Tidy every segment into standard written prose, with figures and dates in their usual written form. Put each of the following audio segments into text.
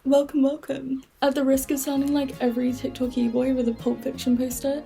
Welcome, welcome. At the risk of sounding like every TikTok e-boy with a Pulp Fiction poster,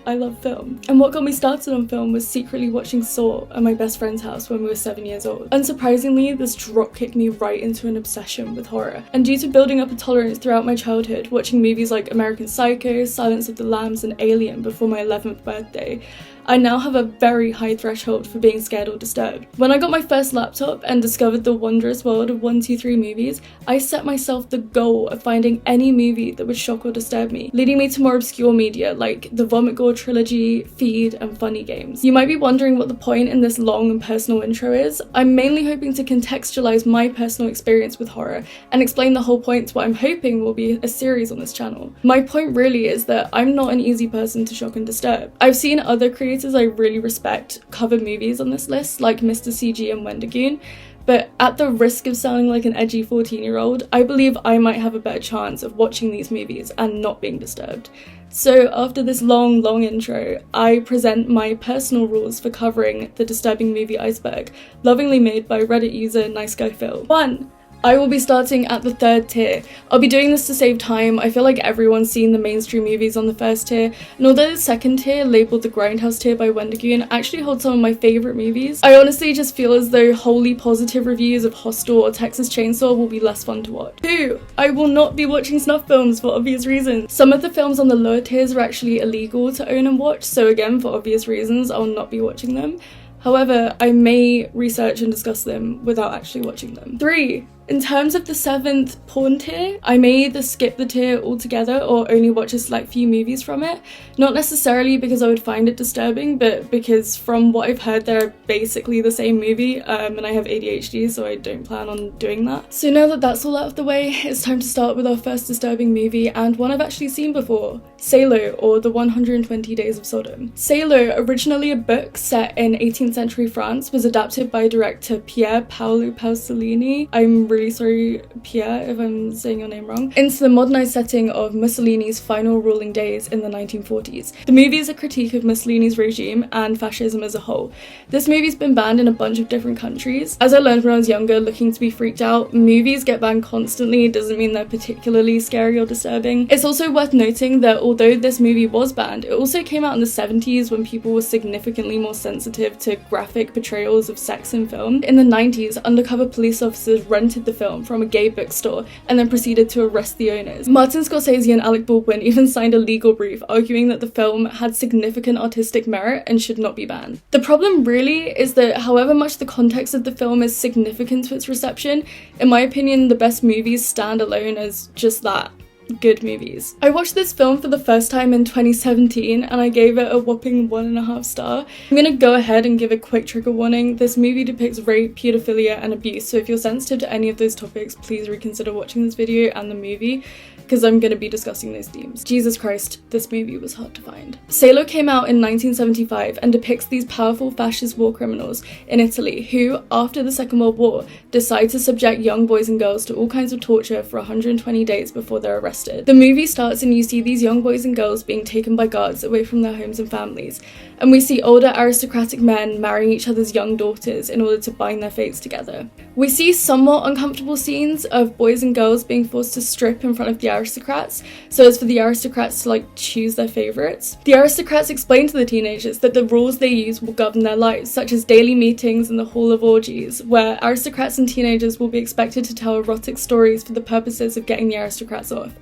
I love film. And what got me started on film was secretly watching Salò at my best friend's house when we were 7 years old. Unsurprisingly, this drop kicked me right into an obsession with horror. And due to building up a tolerance throughout my childhood, watching movies like American Psycho, Silence of the Lambs and Alien before my 11th birthday, I now have a very high threshold for being scared or disturbed. When I got my first laptop and discovered the wondrous world of 123 movies, I set myself the goal of finding any movie that would shock or disturb me, leading me to more obscure media like the Vomit Gore trilogy, Feed, and Funny Games. You might be wondering what the point in this long and personal intro is. I'm mainly hoping to contextualize my personal experience with horror and explain the whole point to what I'm hoping will be a series on this channel. My point really is that I'm not an easy person to shock and disturb. I've seen other creators I really respect cover movies on this list, like Mr. CG and Wendigoon, but at the risk of sounding like an edgy 14-year-old, I believe I might have a better chance of watching these movies and not being disturbed. So after this long intro, I present my personal rules for covering the disturbing movie Iceberg, lovingly made by Reddit user Nice Guy Phil. 1. I will be starting at the 3rd tier. I'll be doing this to save time. I feel like everyone's seen the mainstream movies on the 1st tier, and although the 2nd tier, labelled the Grindhouse tier by Wendigoon, actually holds some of my favourite movies, I honestly just feel as though wholly positive reviews of Hostel or Texas Chainsaw will be less fun to watch. 2. I will not be watching snuff films for obvious reasons. Some of the films on the lower tiers are actually illegal to own and watch, so again, for obvious reasons, I'll not be watching them. However, I may research and discuss them without actually watching them. 3. In terms of the 7th porn tier, I may either skip the tier altogether or only watch a select few movies from it. Not necessarily because I would find it disturbing, but because from what I've heard, they're basically the same movie, and I have ADHD, so I don't plan on doing that. So now that that's all out of the way, it's time to start with our first disturbing movie, and one I've actually seen before, Salò, or The 120 Days of Sodom. Salò, originally a book set in 18th century France, was adapted by director Pier Paolo Pasolini. I'm really sorry, Pierre, if I'm saying your name wrong, into the modernised setting of Mussolini's final ruling days in the 1940s. The movie is a critique of Mussolini's regime and fascism as a whole. This movie's been banned in a bunch of different countries. As I learned when I was younger, looking to be freaked out, movies get banned constantly doesn't mean they're particularly scary or disturbing. It's also worth noting that although this movie was banned, it also came out in the 70s when people were significantly more sensitive to graphic portrayals of sex in film. In the 90s, undercover police officers rented the film from a gay bookstore and then proceeded to arrest the owners. Martin Scorsese and Alec Baldwin even signed a legal brief arguing that the film had significant artistic merit and should not be banned. The problem really is that however much the context of the film is significant to its reception, in my opinion the best movies stand alone as just that. Good movies. I watched this film for the first time in 2017 and I gave it a whopping 1.5 stars. I'm gonna go ahead and give a quick trigger warning. This movie depicts rape, pedophilia and abuse, so if you're sensitive to any of those topics, please reconsider watching this video and the movie, because I'm going to be discussing those themes. Jesus Christ, this movie was hard to find. Salò came out in 1975 and depicts these powerful fascist war criminals in Italy who, after the Second World War, decide to subject young boys and girls to all kinds of torture for 120 days before they're arrested. The movie starts and you see these young boys and girls being taken by guards away from their homes and families, and we see older aristocratic men marrying each other's young daughters in order to bind their fates together. We see somewhat uncomfortable scenes of boys and girls being forced to strip in front of the aristocrats, so as for the aristocrats to choose their favourites. The aristocrats explain to the teenagers that the rules they use will govern their lives, such as daily meetings in the Hall of Orgies, where aristocrats and teenagers will be expected to tell erotic stories for the purposes of getting the aristocrats off.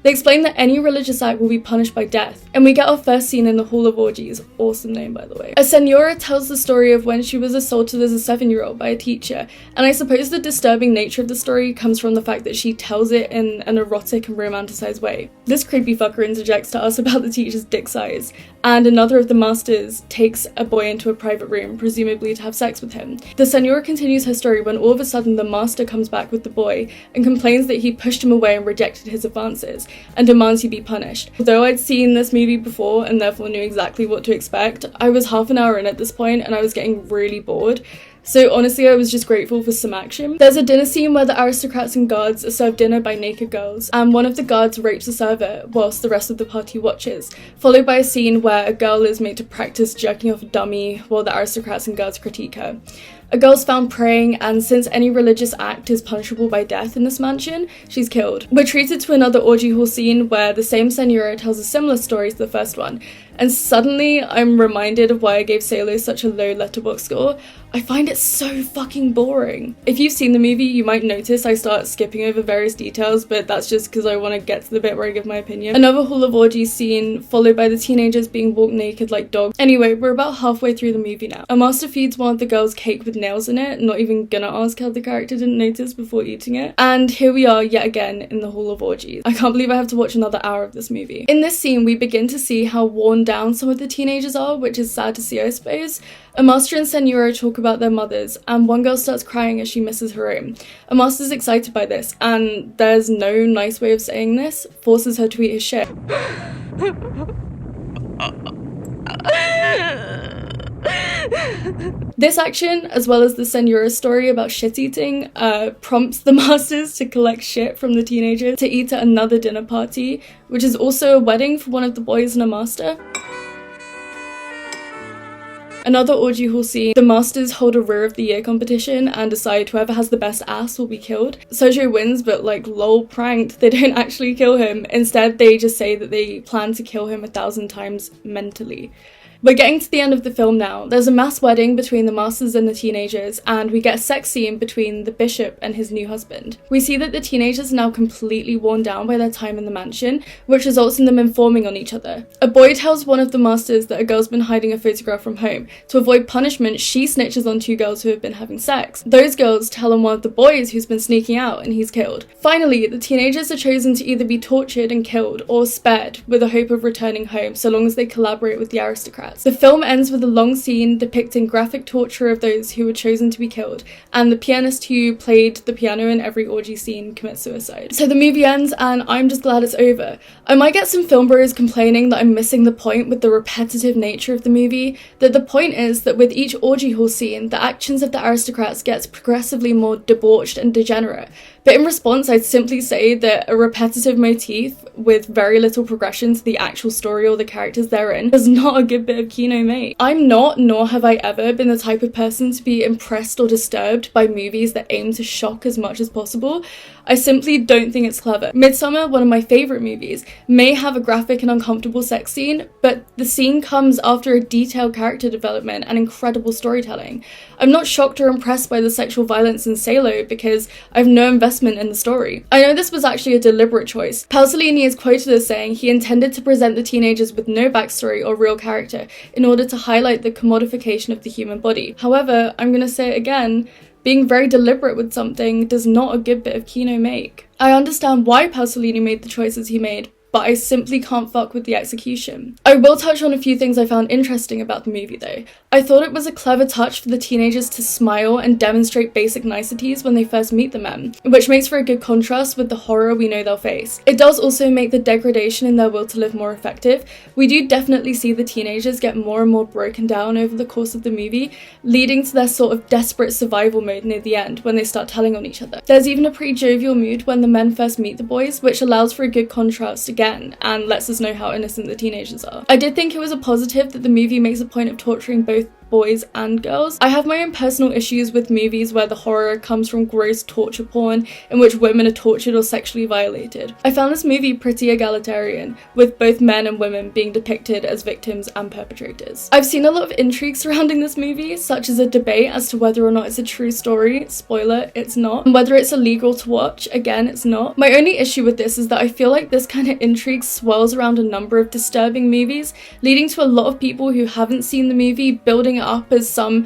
They explain that any religious act will be punished by death, and we get our first scene in the Hall of Orgies, awesome name by the way. A senora tells the story of when she was assaulted as a 7-year-old by a teacher, and I suppose the disturbing nature of the story comes from the fact that she tells it in an erotic and romanticized way. This creepy fucker interjects to us about the teacher's dick size, and another of the masters takes a boy into a private room, presumably to have sex with him. The senora continues her story when all of a sudden the master comes back with the boy and complains that he pushed him away and rejected his advances, and demands he be punished. Although I'd seen this movie before and therefore knew exactly what to expect, I was half an hour in at this point and I was getting really bored. So honestly, I was just grateful for some action. There's a dinner scene where the aristocrats and guards are served dinner by naked girls, and one of the guards rapes a server whilst the rest of the party watches, followed by a scene where a girl is made to practice jerking off a dummy while the aristocrats and guards critique her. A girl's found praying, and since any religious act is punishable by death in this mansion, she's killed. We're treated to another orgy hall scene where the same senora tells a similar story to the first one, and suddenly I'm reminded of why I gave Salò such a low Letterboxd score. I find it so fucking boring. If you've seen the movie, you might notice I start skipping over various details, but that's just because I want to get to the bit where I give my opinion. Another Hall of Orgies scene, followed by the teenagers being walked naked like dogs. Anyway, we're about halfway through the movie now. A master feeds one of the girls cake with nails in it, not even gonna ask how the character didn't notice before eating it. And here we are yet again in the Hall of Orgies. I can't believe I have to watch another hour of this movie. In this scene, we begin to see how worn down some of the teenagers are, which is sad to see, I suppose. A master and senora talk about their mothers, and one girl starts crying as she misses her own. A master's excited by this, and there's no nice way of saying this, forces her to eat his shit. This action, as well as the senora's story about shit eating, prompts the masters to collect shit from the teenagers to eat at another dinner party, which is also a wedding for one of the boys and a master. Another orgy hall scene, the masters hold a Rear of the Year competition and decide whoever has the best ass will be killed. Sojo wins, but like lol pranked, they don't actually kill him. Instead, they just say that they plan to kill him 1,000 times mentally. We're getting to the end of the film now. There's a mass wedding between the masters and the teenagers, and we get a sex scene between the bishop and his new husband. We see that the teenagers are now completely worn down by their time in the mansion, which results in them informing on each other. A boy tells one of the masters that a girl's been hiding a photograph from home. To avoid punishment, she snitches on 2 girls who have been having sex. Those girls tell on one of the boys who's been sneaking out, and he's killed. Finally, the teenagers are chosen to either be tortured and killed or spared, with the hope of returning home, so long as they collaborate with the aristocrats. The film ends with a long scene depicting graphic torture of those who were chosen to be killed, and the pianist who played the piano in every orgy scene commits suicide. So the movie ends, and I'm just glad it's over. I might get some film bros complaining that I'm missing the point with the repetitive nature of the movie, that the point is that with each orgy hall scene, the actions of the aristocrats gets progressively more debauched and degenerate. But in response, I'd simply say that a repetitive motif with very little progression to the actual story or the characters therein is not a good bit of kino, mate. I'm not, nor have I ever been the type of person to be impressed or disturbed by movies that aim to shock as much as possible. I simply don't think it's clever. Midsommar, one of my favourite movies, may have a graphic and uncomfortable sex scene, but the scene comes after a detailed character development and incredible storytelling. I'm not shocked or impressed by the sexual violence in Salò because I have no investment in the story. I know this was actually a deliberate choice. Pasolini is quoted as saying he intended to present the teenagers with no backstory or real character in order to highlight the commodification of the human body. However, I'm gonna say it again, being very deliberate with something does not a good bit of kino make. I understand why Pasolini made the choices he made, but I simply can't fuck with the execution. I will touch on a few things I found interesting about the movie though. I thought it was a clever touch for the teenagers to smile and demonstrate basic niceties when they first meet the men, which makes for a good contrast with the horror we know they'll face. It does also make the degradation in their will to live more effective. We do definitely see the teenagers get more and more broken down over the course of the movie, leading to their sort of desperate survival mode near the end when they start telling on each other. There's even a pretty jovial mood when the men first meet the boys, which allows for a good contrast again and lets us know how innocent the teenagers are. I did think it was a positive that the movie makes a point of torturing both boys and girls. I have my own personal issues with movies where the horror comes from gross torture porn in which women are tortured or sexually violated. I found this movie pretty egalitarian, with both men and women being depicted as victims and perpetrators. I've seen a lot of intrigue surrounding this movie, such as a debate as to whether or not it's a true story, spoiler, it's not, and whether it's illegal to watch, again, it's not. My only issue with this is that I feel like this kind of intrigue swirls around a number of disturbing movies, leading to a lot of people who haven't seen the movie building it up as some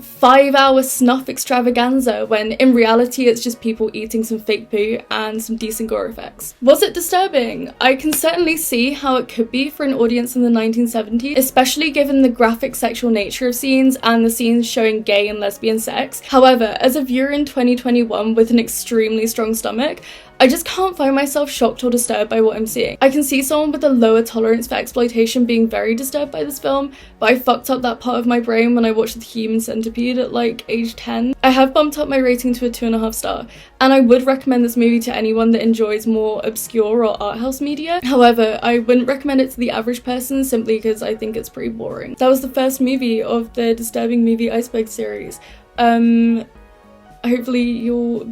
5-hour snuff extravaganza when in reality it's just people eating some fake poo and some decent gore effects. Was it disturbing? I can certainly see how it could be for an audience in the 1970s, especially given the graphic sexual nature of scenes and the scenes showing gay and lesbian sex. However, as a viewer in 2021 with an extremely strong stomach, I just can't find myself shocked or disturbed by what I'm seeing. I can see someone with a lower tolerance for exploitation being very disturbed by this film, but I fucked up that part of my brain when I watched The Human Centipede at like age 10. I have bumped up my rating to a 2.5 star, and I would recommend this movie to anyone that enjoys more obscure or art house media. However, I wouldn't recommend it to the average person simply because I think it's pretty boring. That was the first movie of the disturbing movie Iceberg series. Hopefully you'll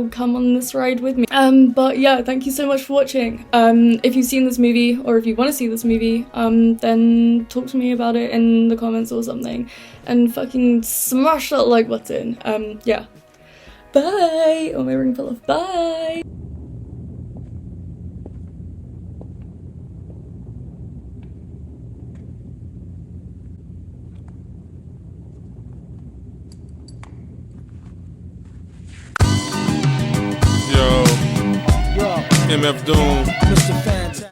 come on this ride with me. But yeah, thank you so much for watching. If you've seen this movie, or if you want to see this movie, then talk to me about it in the comments or something, and fucking smash that like button. Yeah. Bye! Oh, my ring fell off. Bye! Yo, MF Doom.